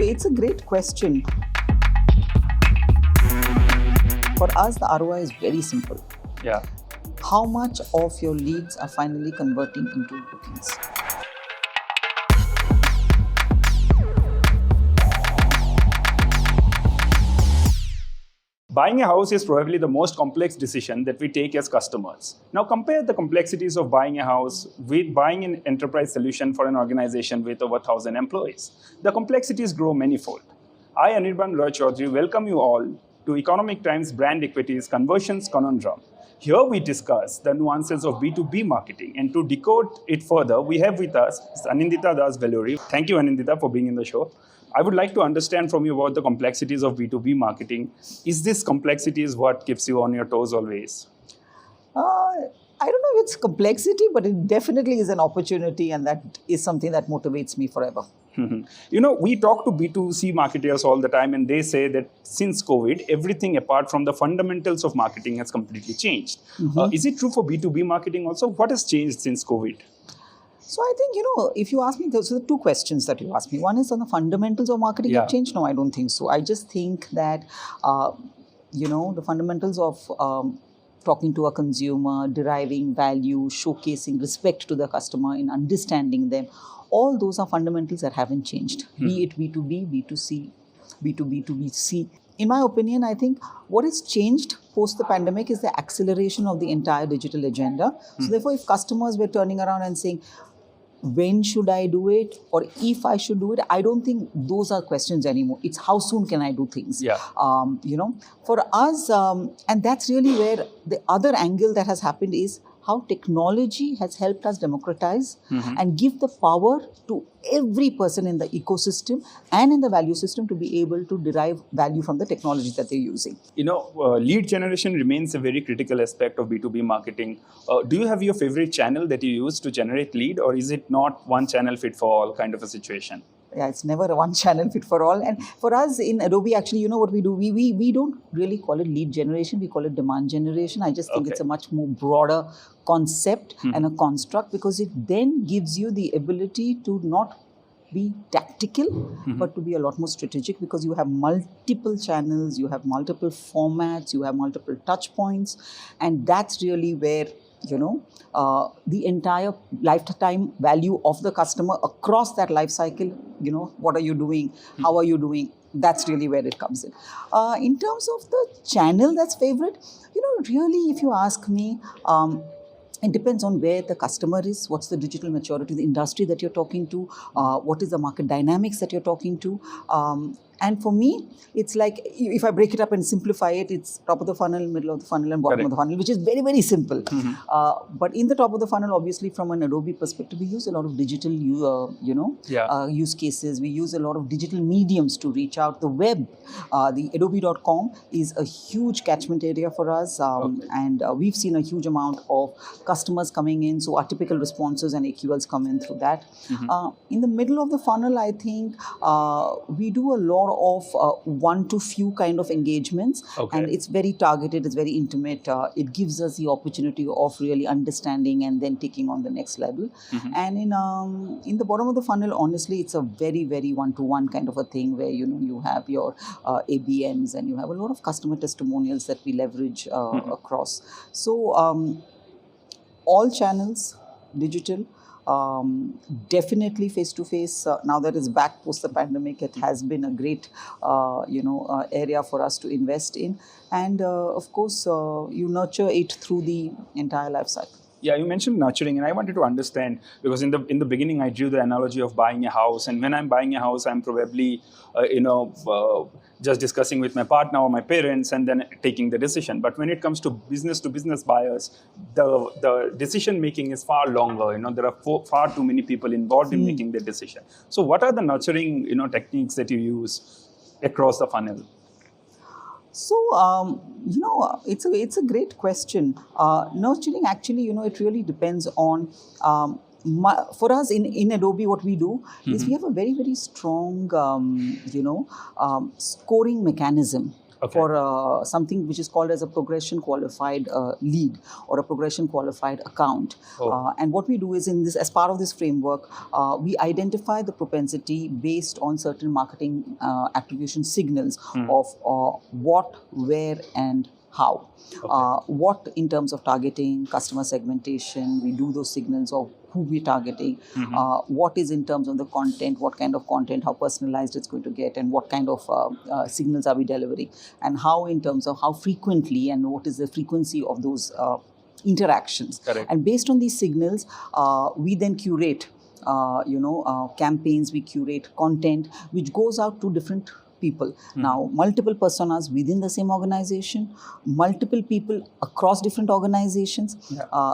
it's a great question. For us, the ROI is very simple. Yeah. How much of your leads are finally converting into bookings? Buying a house is probably the most complex decision that we take as customers. Now compare the complexities of buying a house with buying an enterprise solution for an organization with over 1,000 employees. The complexities grow manifold. I, Anirban Roy Chaudhary, welcome you all to Economic Times Brand Equities Conversions Conundrum. Here we discuss the nuances of B2B marketing, and to decode it further, we have with us Anindita Das Velluri. Thank you, Anindita, for being in the show. I would like to understand from you about the complexities of B2B marketing. Is this complexity is what keeps you on your toes always? I don't know if it's complexity, but it definitely is an opportunity, and that is something that motivates me forever. You know, we talk to B2C marketers all the time, and they say that since COVID, everything apart from the fundamentals of marketing has completely changed. Is it true for B2B marketing also? What has changed since COVID? So I think, if you ask me, those are the two questions that you asked me. One is on the fundamentals of marketing have changed. No, I don't think so. I just think that, the fundamentals of talking to a consumer, deriving value, showcasing respect to the customer, in understanding them, all those are fundamentals that haven't changed, be it B2B, B2C, B2B, B2C. In my opinion, I think what has changed post the pandemic is the acceleration of the entire digital agenda. So therefore, if customers were turning around and saying, when should I do it, or if I should do it, I don't think those are questions anymore. It's how soon can I do things. For us, and that's really where the other angle that has happened is how technology has helped us democratize and give the power to every person in the ecosystem and in the value system to be able to derive value from the technology that they're using. Lead generation remains a very critical aspect of B2B marketing. Do you have your favorite channel that you use to generate lead, or is it not one channel fit for all kind of a situation? Yeah, it's never a one channel fit for all. And for us in Adobe, actually, what we do? We don't really call it lead generation. We call it demand generation. I just think it's a much more broader concept and a construct, because it then gives you the ability to not be tactical, but to be a lot more strategic, because you have multiple channels, you have multiple formats, you have multiple touch points. And that's really where the entire lifetime value of the customer across that life cycle, what are you doing, how are you doing, that's really where it comes in. In terms of the channel that's favorite, really, if you ask me, it depends on where the customer is, what's the digital maturity, the industry that you're talking to, what is the market dynamics that you're talking to. And for me, it's like, if I break it up and simplify it, it's top of the funnel, middle of the funnel, and bottom of the funnel, which is very, very simple. But in the top of the funnel, obviously, from an Adobe perspective, we use a lot of digital, use cases. We use a lot of digital mediums to reach out. The web, the adobe.com is a huge catchment area for us. And we've seen a huge amount of customers coming in. So our typical responses and AQLs come in through that. In the middle of the funnel, I think we do a lot of one to few kind of engagements, and it's very targeted, it's very intimate. It gives us the opportunity of really understanding and then taking on the next level. And in the bottom of the funnel, honestly, it's a very, very one-to-one kind of a thing where you have your ABMs, and you have a lot of customer testimonials that we leverage across. So all channels, digital. Definitely face-to-face. Now that it's back post the pandemic, it has been a great, area for us to invest in. And of course, you nurture it through the entire life cycle. Yeah, you mentioned nurturing, and I wanted to understand, because in the beginning I drew the analogy of buying a house, and when I'm buying a house, I'm probably just discussing with my partner or my parents and then taking the decision. But when it comes to business buyers, the decision making is far longer. There are far too many people involved in making the decision. So what are the nurturing techniques that you use across the funnel? So, it's a great question. Nurturing, actually, it really depends on, for us in Adobe, what we do is we have a very, very strong, scoring mechanism. for something which is called as a progression qualified lead or a progression qualified account. And what we do is in this, as part of this framework, we identify the propensity based on certain marketing attribution signals of what, where, and how. What in terms of targeting, customer segmentation, we do those signals of who we're targeting, what is in terms of the content, what kind of content, how personalized it's going to get, and what kind of signals are we delivering, and how in terms of how frequently and what is the frequency of those interactions. Correct. And based on these signals, we then curate campaigns, we curate content which goes out to different people. Now, multiple personas within the same organization, multiple people across different organizations,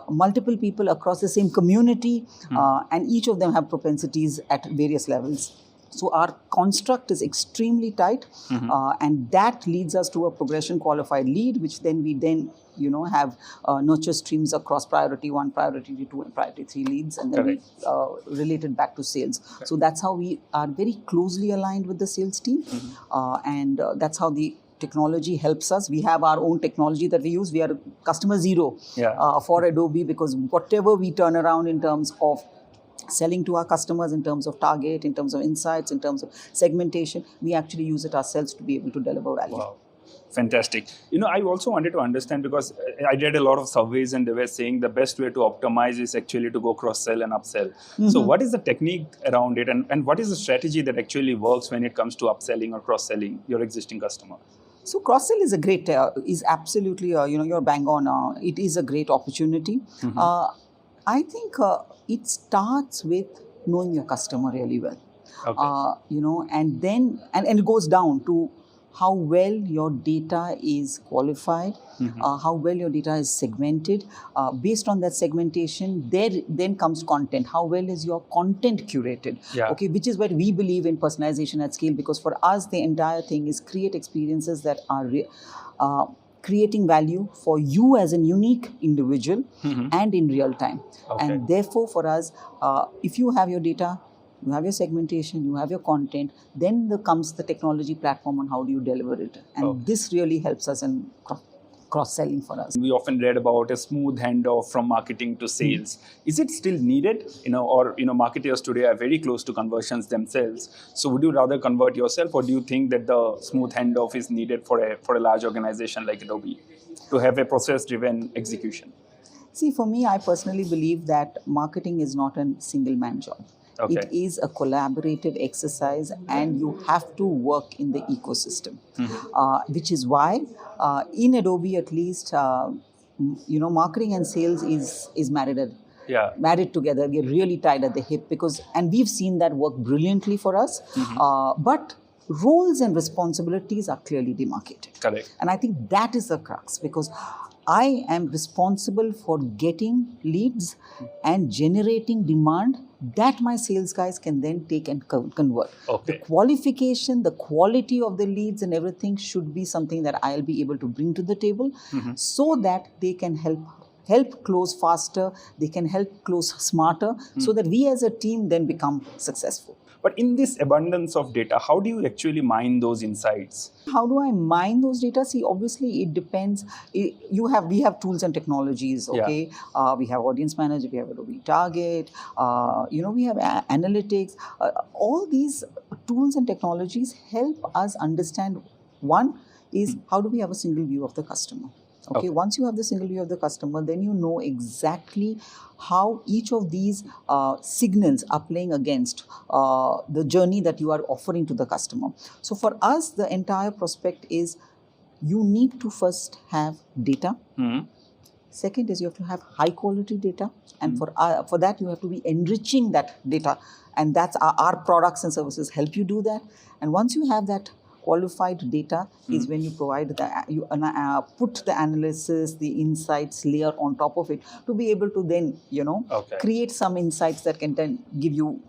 multiple people across the same community, and each of them have propensities at various levels. So our construct is extremely tight, and that leads us to a progression qualified lead, which then we have nurture streams across priority 1, priority 2, and priority 3 leads, and then we relate it back to sales. So that's how we are very closely aligned with the sales team, and that's how the technology helps us. We have our own technology that we use. We are customer zero for Adobe, because whatever we turn around in terms of selling to our customers, in terms of target, in terms of insights, in terms of segmentation, we actually use it ourselves to be able to deliver value. Wow. Fantastic. I also wanted to understand, because I read a lot of surveys and they were saying the best way to optimize is actually to go cross-sell and upsell. So what is the technique around it, and what is the strategy that actually works when it comes to upselling or cross-selling your existing customer? So cross-sell is a great, is absolutely, you're bang on. It is a great opportunity. I think it starts with knowing your customer really well. And then, and it goes down to how well your data is qualified, how well your data is segmented. Based on that segmentation, then comes content. How well is your content curated? Okay, which is what we believe in personalization at scale, because for us, the entire thing is create experiences that are creating value for you as a unique individual and in real time. And therefore, for us, if you have your data, you have your segmentation, you have your content, then comes the technology platform on how do you deliver it. And this really helps us in cross-selling for us. We often read about a smooth handoff from marketing to sales. Is it still needed? Or marketers today are very close to conversions themselves. So would you rather convert yourself, or do you think that the smooth handoff is needed for a large organization like Adobe to have a process-driven execution? See, for me, I personally believe that marketing is not a single-man job. It is a collaborative exercise, and you have to work in the ecosystem, which is why in Adobe, at least, marketing and sales is married together. We're really tied at the hip, and we've seen that work brilliantly for us. But roles and responsibilities are clearly demarcated. Correct. And I think that is the crux, because I am responsible for getting leads and generating demand that my sales guys can then take and convert. The qualification, the quality of the leads and everything should be something that I'll be able to bring to the table, so that they can help close faster, they can help close smarter, so that we as a team then become successful. But in this abundance of data, how do you actually mine those insights? How do I mine those data? See, obviously it depends. We have tools and technologies, okay? We have Audience Manager, we have Adobe Target, we have analytics. All these tools and technologies help us understand, one is how do we have a single view of the customer? Okay, once you have the single view of the customer, then you know exactly how each of these signals are playing against the journey that you are offering to the customer. So for us, the entire prospect is you need to first have data. Second is you have to have high quality data. And for that, you have to be enriching that data. And that's our products and services help you do that. And once you have that qualified data is when you provide put the analysis, the insights layer on top of it to be able to then, create some insights that can then give you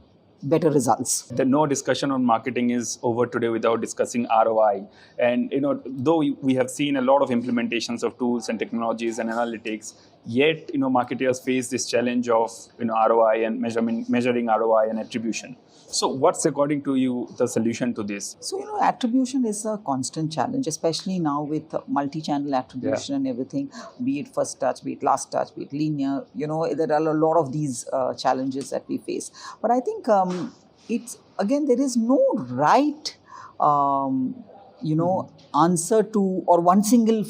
better results. The no discussion on marketing is over today without discussing ROI. And though we have seen a lot of implementations of tools and technologies and analytics, Yet, marketers face this challenge of, ROI and measuring ROI and attribution. So what's, according to you, the solution to this? So, attribution is a constant challenge, especially now with multi-channel attribution and everything, be it first touch, be it last touch, be it linear. There are a lot of these challenges that we face. But I think it's, again, there is no right, answer to, or one single,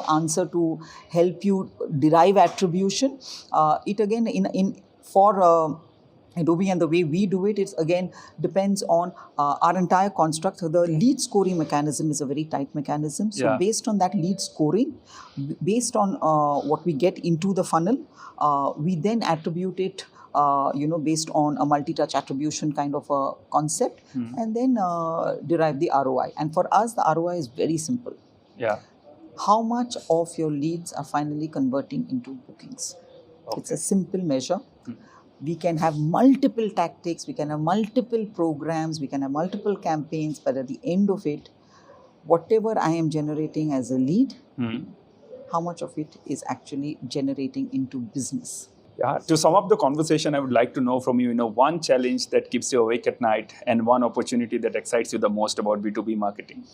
answer to help you derive attribution. It again, for Adobe and the way we do it, again depends on our entire construct. So the lead scoring mechanism is a very tight mechanism. So based on that lead scoring, based on what we get into the funnel, we then attribute it, based on a multi-touch attribution kind of a concept, and then derive the ROI. And for us, the ROI is very simple. Yeah. How much of your leads are finally converting into bookings? Okay. It's a simple measure. We can have multiple tactics, we can have multiple programs, we can have multiple campaigns, but at the end of it, whatever I am generating as a lead, how much of it is actually generating into business? Yeah. To sum up the conversation, I would like to know from you, one challenge that keeps you awake at night and one opportunity that excites you the most about B2B marketing.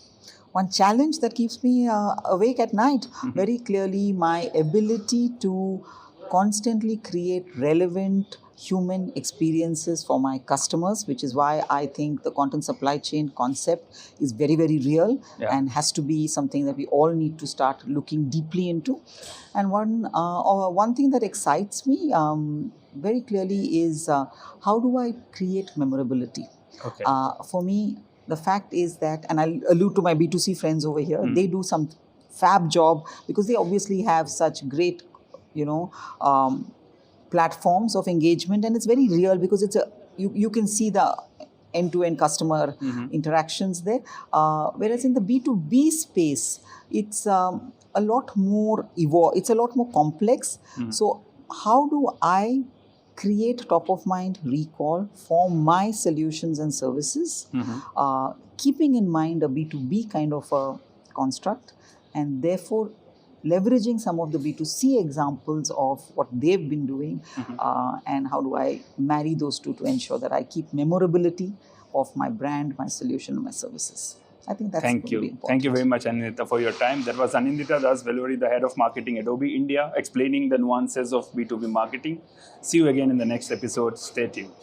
One challenge that keeps me awake at night, very clearly my ability to constantly create relevant human experiences for my customers, which is why I think the content supply chain concept is very, very real and has to be something that we all need to start looking deeply into. And one thing that excites me very clearly is how do I create memorability? Okay. For me, the fact is that, and I'll allude to my B2C friends over here, they do some fab job because they obviously have such great, platforms of engagement, and it's very real because it's you can see the end-to-end customer interactions there. Whereas in the B2B space, it's a lot more it's a lot more complex. So how do I create top-of-mind recall for my solutions and services, keeping in mind a B2B kind of a construct, and therefore leveraging some of the B2C examples of what they've been doing, and how do I marry those two to ensure that I keep memorability of my brand, my solution, and my services. I think that's Thank you. Thank you very much, Anindita, for your time. That was Anindita Das Veluri, the head of marketing Adobe India, explaining the nuances of B2B marketing. See you again in the next episode. Stay tuned.